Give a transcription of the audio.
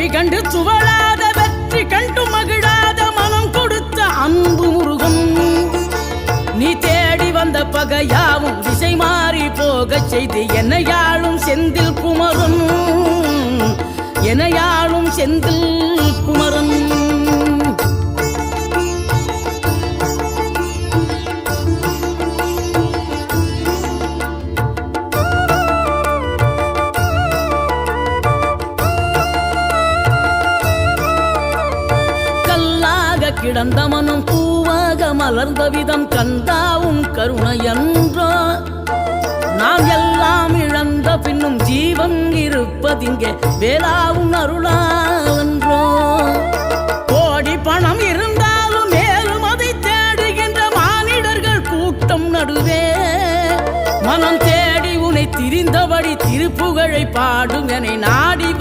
கண்டு துவளாத வெற்றி கண்டு மகிழாத மனம் கொடுத்த அன்பு முருகன் நீ தேடி வந்த பகையாவும் திசை மாறி போகச் செய்து என்னையாளும் செந்தில் குமரன் என்னையாளும் செந்தில் குமரன் கிடந்த மனம் பூவாக மலர்ந்த விதம் கந்தாவும் கருணையன்றோ நாம் எல்லாம் இழந்த பின்னும் ஜீவன் இருப்பதிங்கே வேளாவும் அருளாவென்றோ கோடி பணம் இருந்தாலும் மேலும் அதை தேடுகின்ற மானிடர்கள் கூட்டம் நடுவே மனம் தேடி உனை திரிந்தபடி திருப்புகழை பாடும் என நாடி